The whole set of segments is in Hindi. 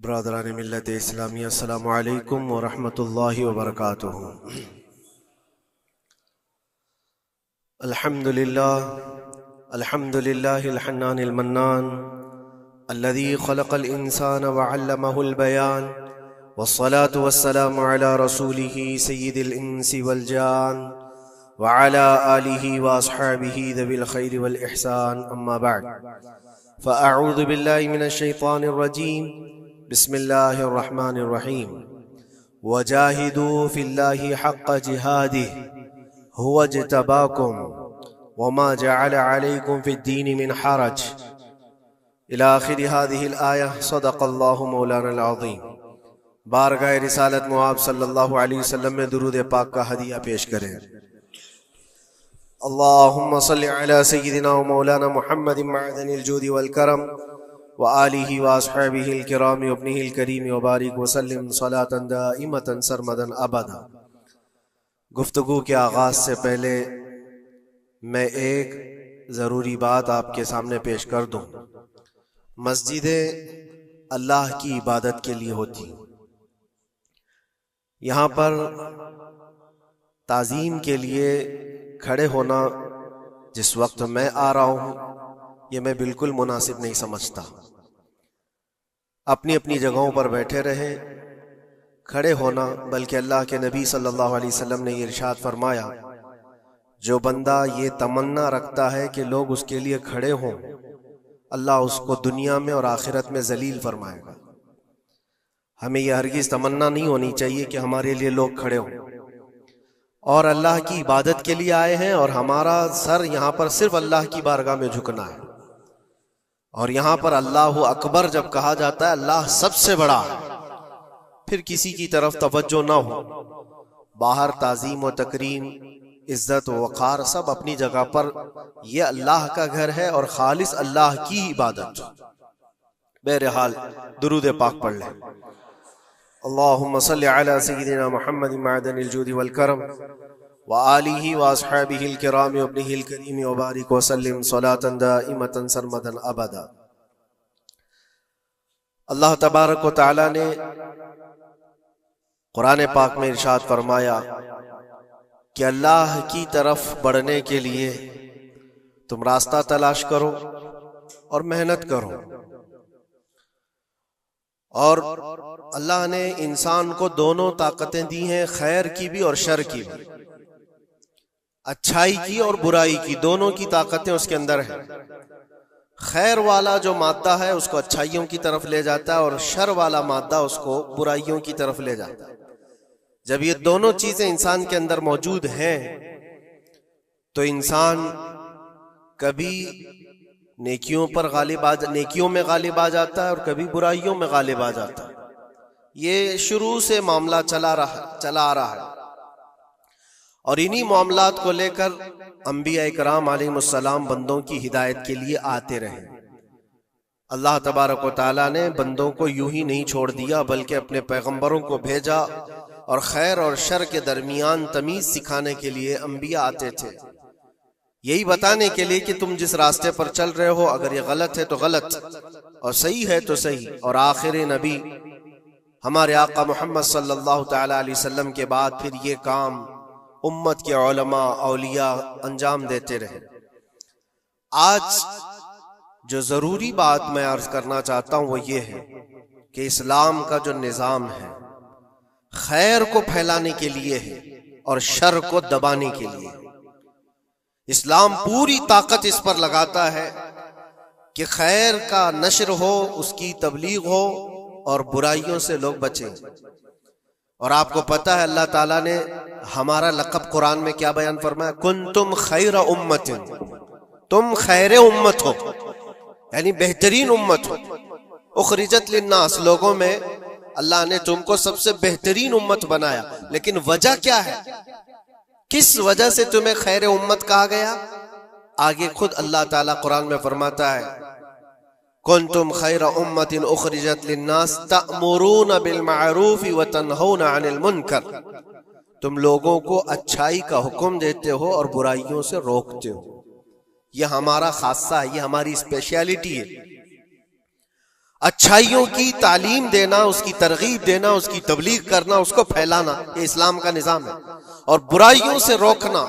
ब्रादरान मिल्लत इस्लामी अस्सलामु अलैकुम व रहमतुल्लाहि व बरकातुहू। अल्हम्दुलिल्लाहिल हन्नानिल मन्नान अल्लज़ी खलक़ल इंसाना व अल्लमहुल बयान वस्सलातु वस्सलामु अला रसूलिही सय्यिदिल इंसी वल जान व अला आलिही व अस्हाबिही ज़विल खैरि वल इहसान, अम्मा बअद। फ़अऊज़ु बिल्लाहि मिनश शैतानिर रजीम, बिस्मिल्लाहिर रहमानिर रहीम। वजाहिदू फिल्लाहि हक़्क़ जिहादिही हुवा इज्तबाकुम वमा जअल अलैकुम फिद्दीनि मिन हरज इला आखिरि हाज़िहिल आया। सदक़ल्लाहु मौलानाल अज़ीम। बारगाह रिसालत मुआब सल्लल्लाहु अलैहि वसल्लम में दुरूद पाक का हदिया पेश करें। अल्लाहुम्मा सल्लि अला सय्यिदिना व मौलाना मुहम्मदिन मअदनिल जूदि वल करम व आलिहि व अस्हाबिहिल किराम व इब्निहिल करीम व बारिक व सल्लिम सलातन दाइमतन सरमदन अबदा। गुफ्तगू के आगाज से पहले मैं एक ज़रूरी बात आपके सामने पेश कर दूं। मस्जिदें अल्लाह की इबादत के लिए होती, यहाँ पर ताज़ीम के लिए खड़े होना जिस वक्त मैं आ रहा हूँ ये मैं बिल्कुल मुनासिब नहीं समझता। अपनी अपनी जगहों पर बैठे रहें, खड़े होना, बल्कि अल्लाह के नबी सल्लल्लाहु अलैहि वसल्लम ने इरशाद फरमाया, जो बंदा ये तमन्ना रखता है कि लोग उसके लिए खड़े हों, अल्लाह उसको दुनिया में और आखिरत में जलील फरमाएगा। हमें यह हरगिज़ तमन्ना नहीं होनी चाहिए कि हमारे लिए लोग खड़े हों, और अल्लाह की इबादत के लिए आए हैं और हमारा सर यहाँ पर सिर्फ अल्लाह की बारगाह में झुकना है। और यहाँ पर अल्लाहु अकबर जब कहा जाता है, अल्लाह सबसे बड़ा है, फिर किसी की तरफ तवज्जो ना हो। बाहर ताज़ीम व तकरीम, इज्जत व वक़ार सब अपनी जगह पर, यह अल्लाह का घर है और खालिस अल्लाह की इबादत। बहरहाल दुरूद पाक पढ़ लें। अल्लाहुम्मा सल्लि अला सय्यिदिना मुहम्मदिन मअदनिल जूदि वल करम व आलिहि व अस्हाबिहिल किराम व इब्निहिल करीम व बारिक व सल्लिम सलातन दाइमतन सरमदन अबदा। अल्लाह तबारक व तआला ने कुरान पाक में इरशाद फरमाया कि अल्लाह की तरफ बढ़ने के लिए तुम रास्ता तलाश करो और मेहनत करो। और अल्लाह ने इंसान को दोनों ताकतें दी हैं, खैर की भी और शर की भी, अच्छाई की और बुराई की, दोनों की ताकतें उसके अंदर हैं। खैर वाला जो मादा है उसको अच्छाइयों की तरफ ले जाता है और शर वाला मादा उसको बुराइयों की तरफ ले जाता है। जब ये दोनों चीजें इंसान के अंदर मौजूद हैं तो इंसान कभी नेकियों में गालिब आ जाता है और कभी बुराइयों में गालिब आ जाता है। ये शुरू से मामला चला आ रहा है और इन्हीं मामलात को लेकर अंबिया इकराम अलैहिमुस्सलाम बंदों की हिदायत के लिए आते रहे। अल्लाह तबारक व तआला ने बंदों को यूं ही नहीं छोड़ दिया, बल्कि अपने पैगंबरों को भेजा और खैर और शर के दरमियान तमीज सिखाने के लिए अंबिया आते थे, यही बताने के लिए कि तुम जिस रास्ते पर चल रहे हो, अगर ये गलत है तो गलत और सही है तो सही। और आखिरी नबी हमारे आका मोहम्मद सल्लल्लाहु तआला अलैहि वसल्लम के बाद फिर ये काम उम्मत के उलमा औलिया अंजाम देते रहे। आज जो जरूरी बात मैं अर्ज करना चाहता हूं वो ये है कि इस्लाम का जो निजाम है खैर को फैलाने के लिए है और शर को दबाने के लिए है। इस्लाम पूरी ताकत इस पर लगाता है कि खैर का नशर हो, उसकी तबलीग हो और बुराइयों से लोग बचें। और आपको पता है अल्लाह ताला ने हमारा लक़ब कुरान में क्या बयान फरमाया, कुंतुम खैर उम्मतिन, तुम खैर उम्मत हो, यानी बेहतरीन उम्मत हो। उखरिजत लिन्नास, लोगों में अल्लाह ने तुमको सबसे बेहतरीन उम्मत बनाया। लेकिन वजह क्या है, किस वजह से तुम्हें खैर उम्मत कहा गया? आगे खुद अल्लाह ताला कुरान में फरमाता है, कुंतुम खैर उम्मतिन उखरिजत लिन्नास तअमुरून बिल मारूफ व तनहौना अनिल मुनकर, तुम लोगों को अच्छाई का हुक्म देते हो और बुराइयों से रोकते हो। यह हमारा खासा है, यह हमारी स्पेशलिटी है। अच्छाइयों की तालीम देना, उसकी तरगीब देना, उसकी तबलीग करना, उसको फैलाना, ये इस्लाम का निजाम है। और बुराइयों से रोकना,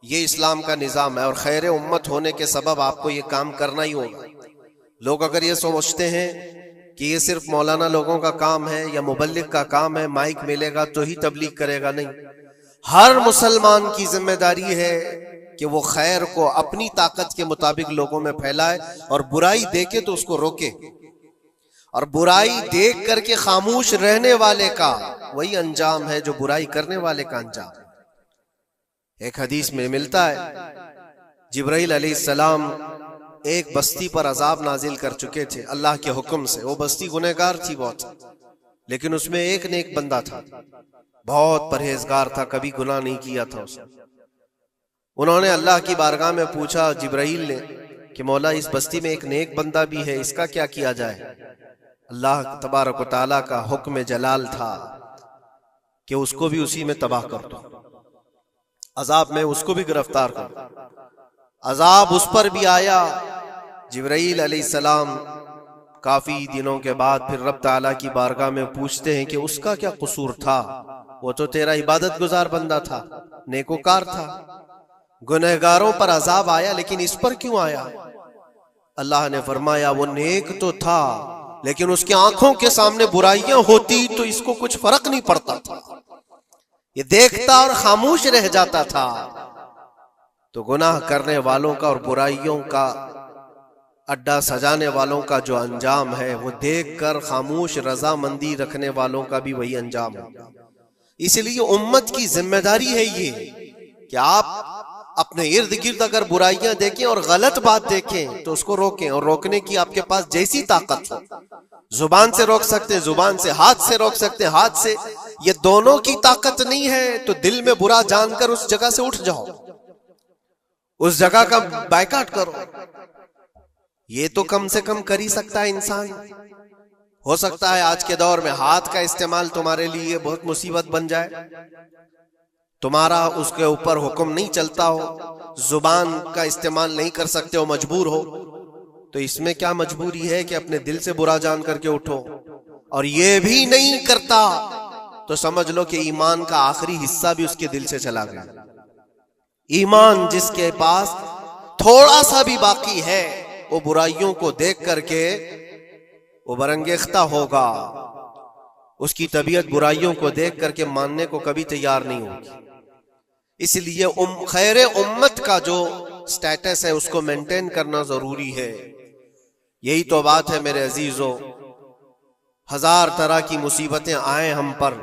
ये इस्लाम का निजाम है। और खैर उम्मत होने के सबब आपको ये काम करना ही होगा। लोग अगर ये सोचते हैं कि ये सिर्फ मौलाना लोगों का काम है या मुबल्लिग का काम है, माइक मिलेगा तो ही तबलीग करेगा, नहीं। हर मुसलमान की जिम्मेदारी है कि वो खैर को अपनी ताकत के मुताबिक लोगों में फैलाए, और बुराई देखे तो उसको रोके। और बुराई देख करके खामोश रहने वाले का वही अंजाम है जो बुराई करने वाले का अंजाम। एक हदीस में मिलता है, जिब्राइल अलैहिस्सलाम एक बस्ती पर अजाब नाजिल कर चुके थे अल्लाह के हुक्म से। वो बस्ती गुनहगार थी बहुत, लेकिन उसमें एक नेक बंदा था, बहुत परहेजगार था, कभी गुनाह नहीं किया था उसने। उन्होंने अल्लाह की बारगाह में पूछा जिब्राइल ने कि मौला, इस बस्ती में एक नेक बंदा भी है, इसका क्या किया जाए? अल्लाह तबारक व तआला का हुक्म जलाल था कि उसको भी उसी में तबाह कर दो, अजाब में उसको भी गिरफ्तार कर दो। अजाब उस पर भी आया। जिब्राइल अलैहिस्सलाम काफी दिनों के बाद फिर रब ताला की बारगाह में पूछते हैं कि उसका क्या कसूर था? वो तो तेरा इबादत गुजार बंदा था, नेकोकार था, गुनहगारों पर अजाब आया, लेकिन इस पर क्यों आया? अल्लाह ने फरमाया वो नेक तो था, लेकिन उसकी आंखों के सामने बुराइयां होती तो इसको कुछ फर्क नहीं पड़ता था, ये देखता और खामोश रह जाता था। तो गुनाह करने वालों का और बुराइयों का अड्डा सजाने वालों का जो अंजाम है, वो देखकर खामोश रजामंदी रखने वालों का भी वही अंजाम होगा। इसलिए उम्मत की जिम्मेदारी है ये कि आप अपने इर्द गिर्द अगर बुराइयां देखें और गलत बात देखें तो उसको रोकें। और रोकने की आपके पास जैसी ताकत हो, जुबान से रोक सकते हैं, जुबान से, हाथ से रोक सकते हैं, हाथ से। ये दोनों की ताकत नहीं है तो दिल में बुरा जानकर उस जगह से उठ जाओ, उस जगह का बायकाट करो। ये तो कम से कम कर ही सकता है इंसान। हो सकता है आज के दौर में हाथ का इस्तेमाल तुम्हारे लिए बहुत मुसीबत बन जाए, तुम्हारा उसके ऊपर हुक्म नहीं चलता हो, जुबान का इस्तेमाल नहीं कर सकते हो, मजबूर हो, तो इसमें क्या मजबूरी है कि अपने दिल से बुरा जान करके उठो। और ये भी नहीं करता तो समझ लो कि ईमान का आखिरी हिस्सा भी उसके दिल से चला गया। ईमान जिसके पास थोड़ा सा भी बाकी है, वो बुराइयों को देख करके वो बरंगेख्ता होगा, उसकी तबीयत बुराइयों को देख करके मानने को कभी तैयार नहीं होगी। इसलिए खैर उम्मत का जो स्टेटस है उसको मेंटेन करना जरूरी है। यही तो बात है मेरे अजीजों, हजार तरह की मुसीबतें आए हम पर,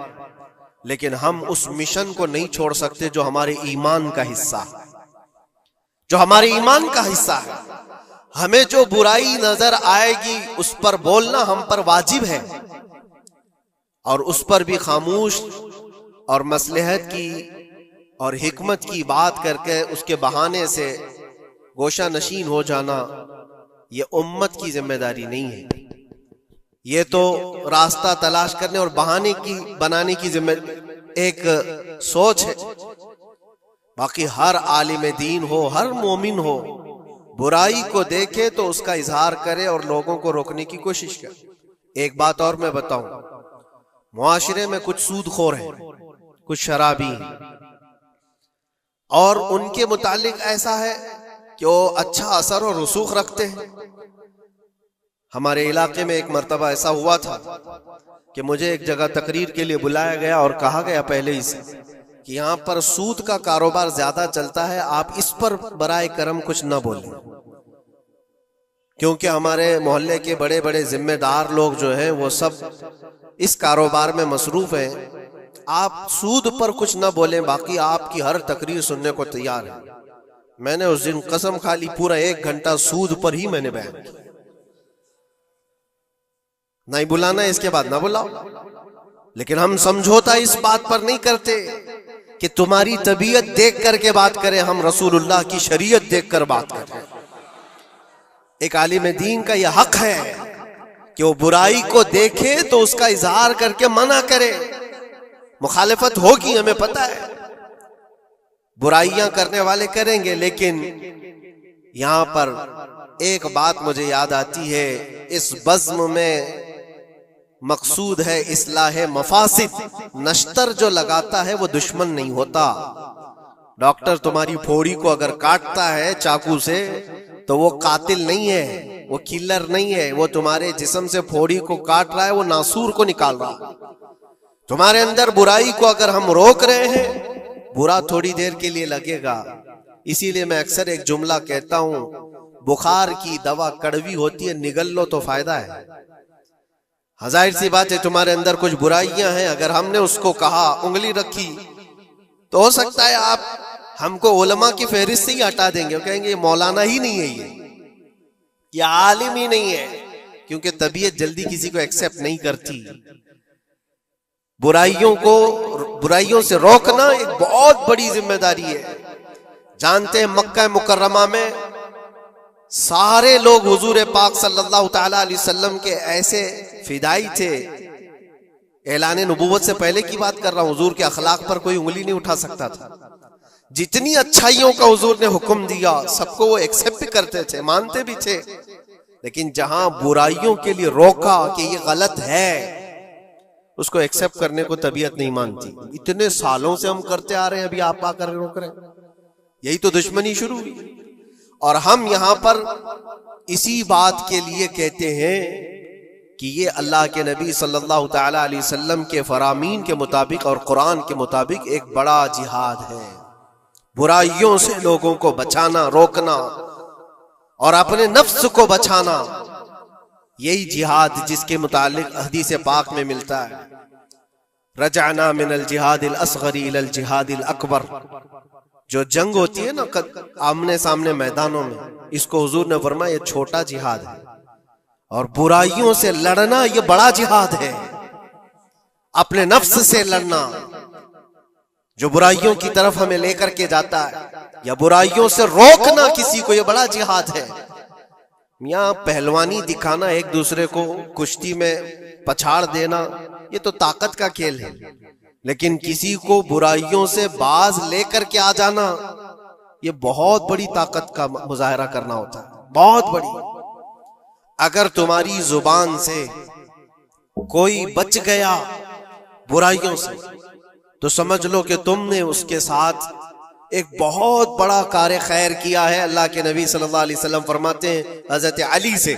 लेकिन हम उस मिशन को नहीं छोड़ सकते जो हमारे ईमान का हिस्सा है, जो हमारे ईमान का हिस्सा है। हमें जो बुराई नजर आएगी उस पर बोलना हम पर वाजिब है, और उस पर भी खामोश और मसलहत की और हिकमत की बात करके उसके बहाने से गोशा नशीन हो जाना, ये उम्मत की जिम्मेदारी नहीं है। ये तो रास्ता तलाश करने और बहाने की बनाने की एक सोच है। बाकी हर आलिम दीन हो, हर मोमिन हो, बुराई को देखे तो उसका इजहार करे और लोगों को रोकने की कोशिश करे। एक बात और मैं बताऊं, मुआशरे में कुछ सूदखोर हैं, कुछ शराबी हैं, और उनके मुतालिक ऐसा है कि वो अच्छा असर और रसूख रखते हैं। हमारे इलाके में एक मर्तबा ऐसा हुआ था कि मुझे एक जगह तकरीर के लिए बुलाया गया और कहा गया पहले ही से कि यहाँ पर सूद का कारोबार ज्यादा चलता है, आप इस पर बराए करम कुछ न बोलें, क्योंकि हमारे मोहल्ले के बड़े बड़े जिम्मेदार लोग जो हैं वो सब इस कारोबार में मसरूफ हैं। आप सूद पर कुछ न बोलें, बाकी आपकी हर तकरीर सुनने को तैयार है। मैंने उस दिन कसम खा ली, पूरा 1 घंटा सूद पर ही मैंने बयान किया। नहीं बुलाना इसके बाद ना बुलाओ, लेकिन हम समझौता इस बात पर नहीं करते कि तुम्हारी तबीयत देख करके बात करें, हम रसूलुल्लाह की शरीयत देख कर बात करें। एक आलिम दीन का यह हक है कि वो बुराई को देखे तो उसका इजहार करके मना करे। मुखालिफत होगी, हमें पता है, बुराइयां करने वाले करेंगे, लेकिन यहां पर एक बात मुझे याद आती है, इस बज़्म में मकसूद है इस्लाह मफासिद। नश्तर जो लगाता है वो दुश्मन नहीं होता। डॉक्टर तुम्हारी फोड़ी को अगर काटता है चाकू से तो वो कातिल नहीं है, वो किलर नहीं है, वो तुम्हारे जिस्म से फोड़ी को काट रहा है, वो नासूर को निकाल रहा है। तुम्हारे अंदर बुराई को अगर हम रोक रहे हैं, बुरा थोड़ी देर के लिए लगेगा। इसीलिए मैं अक्सर एक जुमला कहता हूं, बुखार की दवा कड़वी होती है, निगल लो तो फायदा है। जाहिर सी बात है तुम्हारे अंदर कुछ बुराइयां हैं, अगर हमने उसको कहा, उंगली रखी, तो हो सकता है आप हमको उलमा की फहरिस्त से ही हटा देंगे, कहेंगे ये मौलाना ही नहीं है, ये आलिम ही नहीं है, क्योंकि तबीयत जल्दी किसी को एक्सेप्ट नहीं करती। बुराइयों से रोकना एक बहुत बड़ी जिम्मेदारी है। जानते हैं मक्का मुकर्रमा में सारे लोग हुजूर पाक सल्लल्लाहु तआला अलैहि वसल्लम के ऐसे फिदाई थे। ऐलान नबूवत से पहले की बात कर रहा हूं, हुजूर के अखलाक पर कोई उंगली नहीं उठा सकता था। जितनी अच्छाइयों का हुजूर ने हुक्म दिया सबको वो एक्सेप्ट करते थे, मानते भी थे। लेकिन जहां बुराइयों के लिए रोका कि ये गलत है, उसको एक्सेप्ट करने को तबीयत नहीं मानती। इतने सालों से हम करते आ रहे हैं, अभी आप आकर रोक रहे हैं, यही तो दुश्मनी शुरू हुई। और हम यहां पर इसी बात के लिए कहते हैं कि ये अल्लाह के नबी सल्लल्लाहु तआला अलैहि वसल्लम के फरामीन के मुताबिक और कुरान के मुताबिक एक बड़ा जिहाद है। बुराइयों से लोगों को बचाना, रोकना और अपने नफ्स को बचाना, यही जिहाद जिसके मुतालिक हदीस पाक में मिलता है, रजाना मिनल जिहादिल असगरी इलल जिहादिल अकबर। जो जंग होती है ना आमने सामने मैदानों में, इसको हुजूर ने फरमाया ये छोटा जिहाद है, और बुराइयों से लड़ना ये बड़ा जिहाद है। अपने नफ्स से लड़ना जो बुराइयों की तरफ हमें लेकर के जाता है, या बुराइयों से रोकना किसी को, ये बड़ा जिहाद है। मियां पहलवानी दिखाना, एक दूसरे को कुश्ती में पछाड़ देना, ये तो ताकत का खेल है। लेकिन किसी को बुराइयों से बाज लेकर के आ जाना, ये बहुत बड़ी ताकत का मुजाहरा करना होता है, बहुत बड़ी। अगर तुम्हारी जुबान से कोई बच गया बुराइयों से, तो समझ लो कि तुमने उसके साथ एक बहुत बड़ा कार्य खैर किया है। अल्लाह के नबी सल्लल्लाहु अलैहि वसल्लम फरमाते हैं हजरत अली से,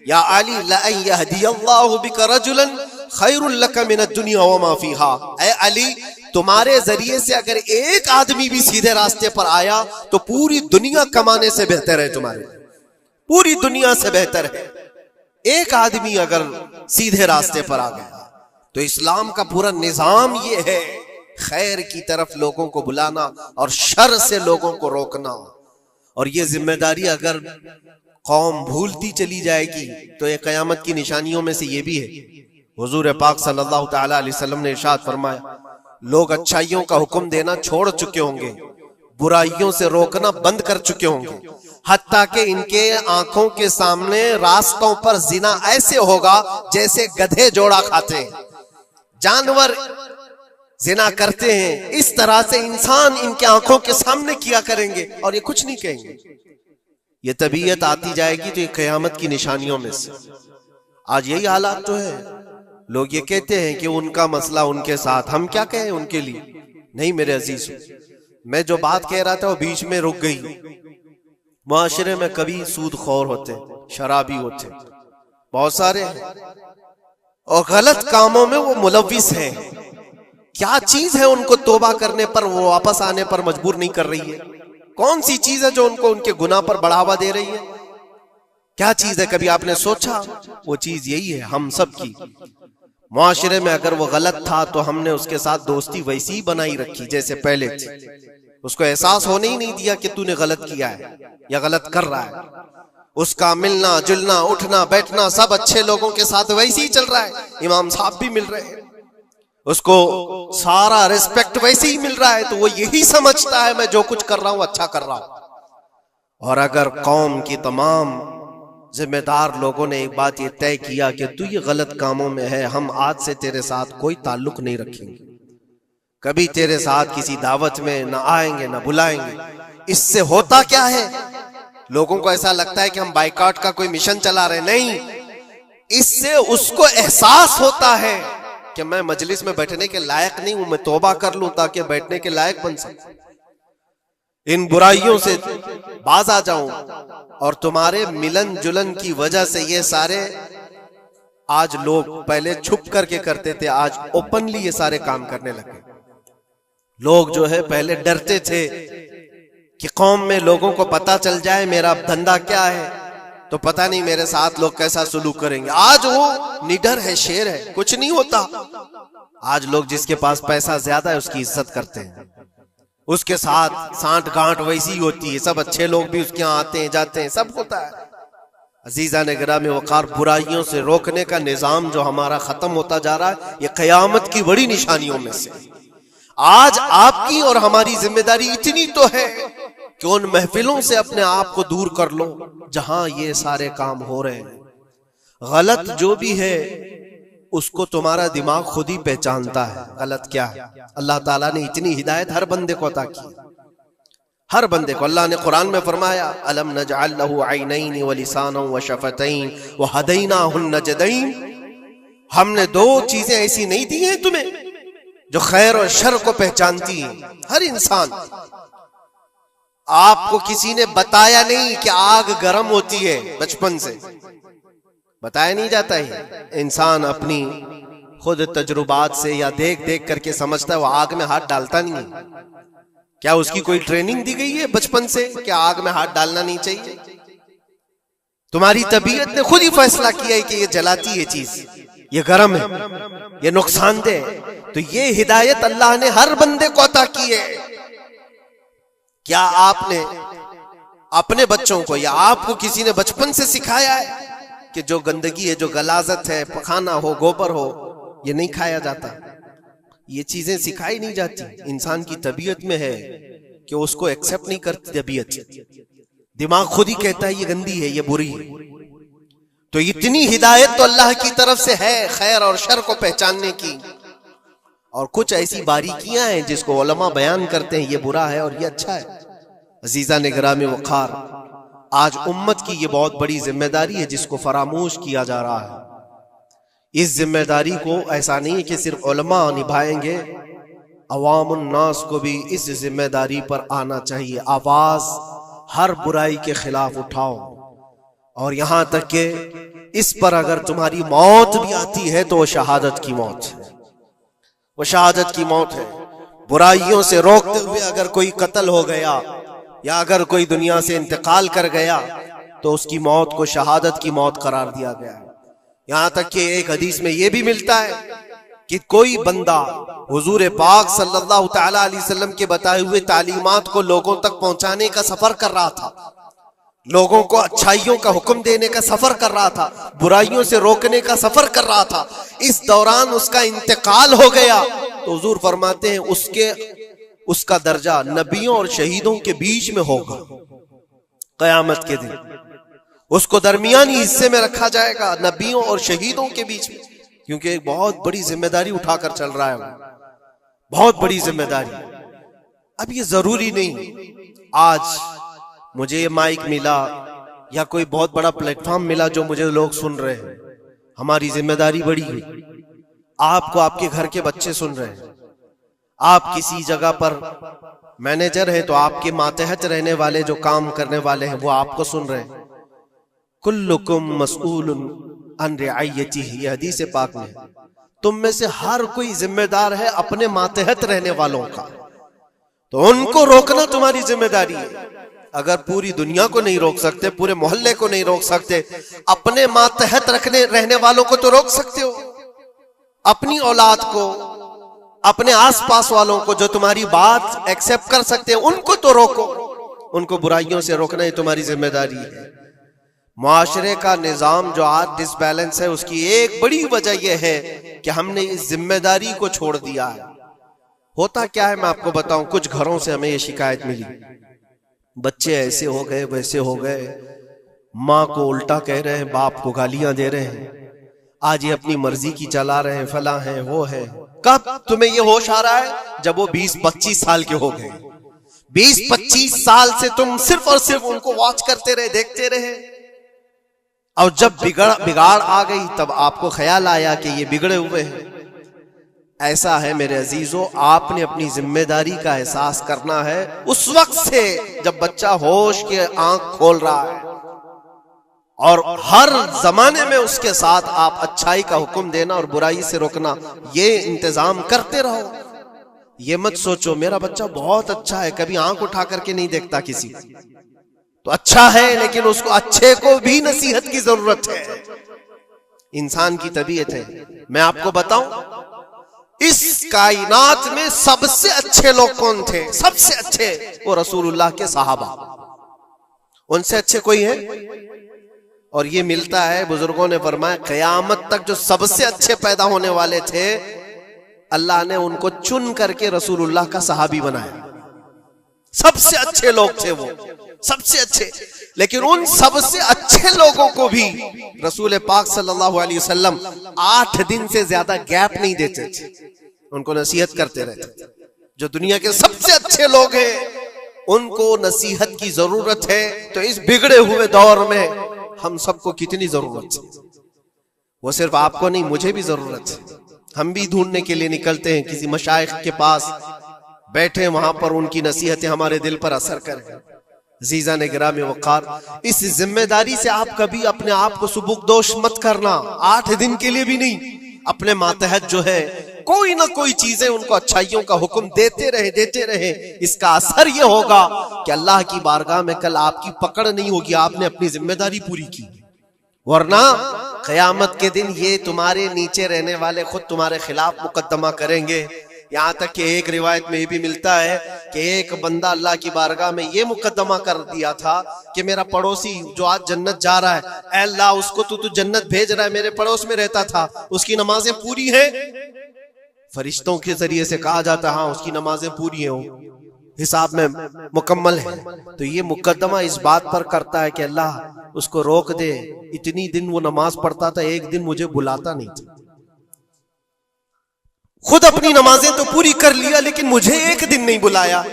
या अली ला यहदियल्लाहु बिका रजुलन खैरुल लका मिनद दुनिया व मा फीहा। ऐ अली, तुम्हारे जरिए से अगर एक आदमी भी सीधे रास्ते पर आया तो पूरी दुनिया कमाने से बेहतर है, तुम्हारे पूरी दुनिया से बेहतर है। एक आदमी अगर सीधे रास्ते पर आ गया तो इस्लाम का पूरा निजाम ये है, खैर की तरफ लोगों को बुलाना और शर से लोगों को रोकना। और ये जिम्मेदारी अगर कौम भूलती चली जाएगी तो ये कयामत की निशानियों में से ये भी है। हुजूर पाक सल्लल्लाहु तआला अलैहि वसल्लम ने इरशाद फरमाया, लोग अच्छाइयों का हुक्म देना छोड़ चुके होंगे, बुराइयों से रोकना बंद कर चुके होंगे, हत्ता कि इनके आंखों के सामने रास्तों पर जिना ऐसे होगा जैसे गधे जोड़ा खाते हैं, जानवर जिना करते हैं, इस तरह से इंसान इनके आंखों के सामने किया करेंगे और ये कुछ नहीं कहेंगे। ये तबीयत आती जाएगी तो ये कयामत की निशानियों में से। आज यही हालात तो है। लोग ये कहते हैं कि उनका मसला उनके साथ, हम क्या कहें उनके लिए। नहीं मेरे अजीज, मैं जो बात कह रहा था वो बीच में रुक गई। मुआशरे में कभी सूदखोर होते, शराबी होते, बहुत सारे हैं, और गलत कामों में वो मुलविस हैं। क्या चीज है उनको तौबा करने पर, वो वापस आने पर मजबूर नहीं कर रही है? कौन सी चीज है जो उनको उनके गुनाह पर बढ़ावा दे रही है? क्या चीज है? कभी आपने सोचा? वो चीज यही है हम सब की। मुआशरे में अगर वो गलत था तो हमने उसके साथ दोस्ती वैसी ही बनाई रखी जैसे पहले थी। उसको एहसास होने ही नहीं दिया कि तूने गलत किया है या गलत कर रहा है। उसका मिलना जुलना उठना बैठना सब अच्छे लोगों के साथ वैसे ही चल रहा है। इमाम साहब भी मिल रहे हैं, उसको सारा रिस्पेक्ट वैसे ही मिल रहा है, तो वो यही समझता है मैं जो कुछ कर रहा हूं अच्छा कर रहा हूं। और अगर कौम की तमाम जिम्मेदार लोगों ने एक बात ये तय किया कि तू ये गलत कामों में है, हम आज से तेरे साथ कोई ताल्लुक नहीं रखेंगे, कभी तेरे साथ किसी दावत में ना आएंगे ना बुलाएंगे। इससे होता क्या है लोगों को ऐसा लगता है कि हम बाइकआउट का कोई मिशन चला रहे, नहीं, इससे उसको एहसास होता है कि मैं मजलिस में बैठने के लायक नहीं हूं, मैं तौबा कर लूं ताकि बैठने के लायक बन सकूं, इन बुराइयों से बाज आ जाऊं। और तुम्हारे मिलन जुलन की वजह से ये सारे आज लोग पहले छुप करके करते थे, आज ओपनली ये सारे काम करने लगे। लोग जो है पहले डरते थे कि कौम में लोगों को पता चल जाए मेरा धंधा क्या है तो पता नहीं मेरे साथ लोग कैसा सुलूक करेंगे। आज वो निडर है, शेर है, कुछ नहीं होता। आज लोग जिसके पास पैसा ज्यादा है उसकी इज्जत करते हैं, उसके साथ सांठ गांठ वैसी ही होती है, सब अच्छे लोग भी उसके यहाँ आते हैं जाते हैं, सब होता है। अजीजा ने गिरामी वकार, बुराइयों से रोकने का निजाम जो हमारा खत्म होता जा रहा है, ये कयामत की बड़ी निशानियों में से। आज आपकी और हमारी जिम्मेदारी इतनी तो है कि उन महफिलों से अपने आप को दूर कर लो जहां ये सारे काम हो रहे हैं। गलत जो भी है उसको तुम्हारा दिमाग खुद ही पहचानता है गलत क्या है। अल्लाह ताला ने इतनी हिदायत हर बंदे को अता की, हर बंदे को। अल्लाह ने कुरान में फरमाया, अलम नजअल लहू ऐनैन व लिसानन व शफतैन व हदैनाहुन नजदैन, हमने दो चीजें ऐसी नहीं दी हैं तुम्हें जो खैर और शर को पहचानती हैं। हर इंसान, आपको किसी ने बताया नहीं कि आग गर्म होती है, बचपन से बताया नहीं जाता है। इंसान अपनी खुद तजुर्बात से या देख देख करके समझता है, वो आग में हाथ डालता नहीं है। क्या उसकी कोई ट्रेनिंग दी गई है बचपन से कि आग में हाथ डालना नहीं चाहिए? तुम्हारी तबीयत ने खुद ही फैसला किया है कि ये जलाती है चीज, ये गर्म है, ये नुकसानदेह है। तो ये हिदायत अल्लाह ने हर बंदे को अता की है। क्या आपने अपने बच्चों को या आपको किसी ने बचपन से सिखाया है कि जो गंदगी है, जो गलाजत है, पखाना हो, गोबर हो, ये नहीं खाया जाता? ये चीजें सिखाई नहीं जाती। इंसान की तबीयत में है कि उसको एक्सेप्ट नहीं करती तबीयत, दिमाग खुद ही कहता है ये गंदी है, ये बुरी है। तो इतनी हिदायत तो अल्लाह की तरफ से है खैर और शर को पहचानने की। और कुछ ऐसी बारीकियां हैं जिसको उलमा बयान करते हैं, ये बुरा है और ये अच्छा है। अजीजा ने गिरामी वकार, आज उम्मत की ये बहुत बड़ी जिम्मेदारी है जिसको फरामोश किया जा रहा है। इस जिम्मेदारी को ऐसा नहीं है कि सिर्फ उलमा निभाएंगे, अवामुन नास को भी इस जिम्मेदारी पर आना चाहिए। आवाज हर बुराई के खिलाफ उठाओ, और यहां तक कि इस पर अगर तुम्हारी मौत भी आती है तो वो शहादत की मौत है, वो शहादत की मौत है। बुराइयों से रोकते हुए अगर कोई कत्ल हो गया या अगर कोई दुनिया से इंतकाल कर गया तो उसकी मौत को शहादत की मौत करार दिया गया है। यहां तक कि एक हदीस में यह भी मिलता है कि कोई बंदा हुजूर पाक सल्लल्लाहु तआला अलैहि वसल्लम के बताए हुए तालीमात को लोगों तक पहुंचाने का सफर कर रहा था, लोगों को अच्छाइयों का हुक्म देने का सफर कर रहा था, बुराइयों से रोकने का सफर कर रहा था। इस दौरान उसका इंतकाल हो गया तो हुजूर फरमाते हैं उसका दर्जा नबियों और शहीदों के बीच में होगा कयामत के दिन। उसको दरमियानी हिस्से में रखा जाएगा नबियों और शहीदों के बीच में, क्योंकि एक बहुत बड़ी जिम्मेदारी उठाकर चल रहा है, बहुत बड़ी जिम्मेदारी। अब ये जरूरी नहीं आज मुझे ये माइक मिला या कोई बहुत बड़ा प्लेटफॉर्म मिला जो मुझे लोग सुन रहे हैं, हमारी जिम्मेदारी बड़ी है। आपको आपके घर के बच्चे सुन रहे हैं, आप किसी जगह पर मैनेजर हैं तो आपके मातहत रहने वाले जो काम करने वाले हैं वो आपको सुन रहे हैं। कुल्लुकुम मसऊलुन अन रिअयतिही, ये हदीस पाक में, तुम में से हर कोई जिम्मेदार है अपने मातहत रहने वालों का, तो उनको रोकना तुम्हारी जिम्मेदारी है। अगर पूरी दुनिया को नहीं रोक सकते, पूरे मोहल्ले को नहीं रोक सकते, अपने मातहत रहने वालों को तो रोक सकते हो। अपनी औलाद को, अपने आसपास वालों को जो तुम्हारी बात एक्सेप्ट कर सकते हैं उनको तो रोको, उनको बुराइयों से रोकना ही तुम्हारी जिम्मेदारी है। मुआशरे का निजाम जो आज डिसबैलेंस है उसकी एक बड़ी वजह यह है कि हमने इस जिम्मेदारी को छोड़ दिया है। होता क्या है मैं आपको बताऊं, कुछ घरों से हमें ये शिकायत मिली, बच्चे ऐसे हो गए वैसे हो गए, माँ को उल्टा कह रहे हैं, बाप को गालियां दे रहे हैं, आज ये अपनी मर्जी की चला रहे हैं, फला है वो है। कब तुम्हें ये होश आ रहा है? जब वो 20-25 साल के हो गए, 20-25 साल से तुम सिर्फ और सिर्फ उनको वॉच करते रहे, देखते रहे, और जब बिगाड़ आ गई तब आपको ख्याल आया कि ये बिगड़े हुए हैं। ऐसा है मेरे अजीजों, आपने अपनी जिम्मेदारी का एहसास करना है उस वक्त से जब बच्चा होश के आंख खोल रहा है, और हर जमाने में उसके साथ आप अच्छाई का हुक्म देना और बुराई से रोकना, ये इंतजाम करते रहो। ये मत सोचो मेरा बच्चा बहुत अच्छा है, कभी आंख उठा करके नहीं देखता किसी, तो अच्छा है, लेकिन उसको अच्छे को भी नसीहत की जरूरत है। इंसान की तबीयत है। मैं आपको बताऊं, इस कायनात में सबसे अच्छे लोग कौन थे? सबसे अच्छे वो रसूलुल्लाह के सहाबा, उनसे अच्छे कोई है? और ये मिलता है, बुजुर्गों ने फरमाया क़यामत तक जो सबसे अच्छे पैदा होने वाले थे, अल्लाह ने उनको चुन करके रसूलुल्लाह का सहाबी बनाया। सबसे अच्छे लोग थे वो, सबसे अच्छे। लेकिन उन सबसे अच्छे लोगों को भी रसूल पाक सल्लल्लाहु अलैहि वसल्लम 8 दिन से ज्यादा गैप नहीं देते थे, उनको नसीहत करते रहते थे। जो दुनिया के सबसे अच्छे लोग हैं उनको नसीहत की जरूरत है, तो इस बिगड़े हुए दौर में हम सबको कितनी जरूरत है। वो सिर्फ आपको नहीं, मुझे भी जरूरत है। हम भी ढूंढने के लिए निकलते हैं किसी मशाइख के पास, बैठे वहां पर उनकी नसीहतें हमारे दिल पर असर करें। अज़ीज़ान गिरामी वक़ार, इस जिम्मेदारी से आप कभी अपने आप को सुबुकदोश मत करना। 8 दिन के लिए भी नहीं, अपने मातहत जो है कोई ना कोई चीजें उनको अच्छाइयों का हुक्म देते रहे। इसका असर ये होगा कि अल्लाह की बारगाह में कल आपकी पकड़ नहीं होगी, आपने अपनी जिम्मेदारी पूरी की। वरना क़यामत के दिन ये तुम्हारे नीचे रहने वाले खुद तुम्हारे खिलाफ मुकदमा करेंगे। यहाँ तक कि एक रिवायत में ये भी मिलता है कि एक बंदा अल्लाह की बारगाह में ये मुकदमा कर दिया था कि मेरा पड़ोसी जो आज जन्नत जा रहा है, ऐ अल्लाह उसको तू जन्नत भेज रहा है, मेरे पड़ोस में रहता था, उसकी नमाजें पूरी हैं। फरिश्तों के जरिए से कहा जाता है हाँ उसकी नमाजें पूरी हैं, हिसाब में मुकम्मल है। तो ये मुकदमा इस बात पर करता है कि अल्लाह उसको रोक दे, इतनी दिन वो नमाज पढ़ता था, एक दिन मुझे बुलाता नहीं था, खुद अपनी नमाजें तो पूरी कर लिया लेकिन मुझे एक दिन नहीं बुलाया,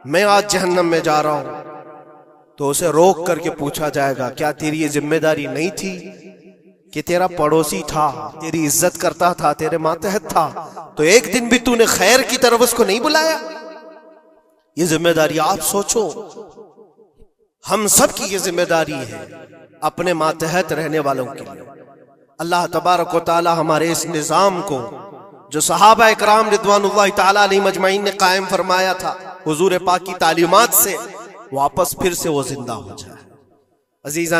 मैं आज जहन्नम में जा रहा हूं। तो उसे रोक करके पूछा जाएगा क्या तेरी ये जिम्मेदारी नहीं थी कि तेरा पड़ोसी था, तेरी इज्जत करता था, तेरे मातहत था, तो एक दिन भी तूने खैर की तरफ उसको नहीं बुलाया? ये जिम्मेदारी आप सोचो, हम सब की ये जिम्मेदारी है अपने मातहत रहने वालों के लिए। अल्लाह तबारक व तआला हमारे इस निजाम को जो सहाबा इकराम रिदवानुल्लाहि तआला अलैहिम अजमईन ने कायम फरमाया था हुजूर पाक की तालीमात से, वापस फिर से वो जिंदा हो जाए। अजीज़ान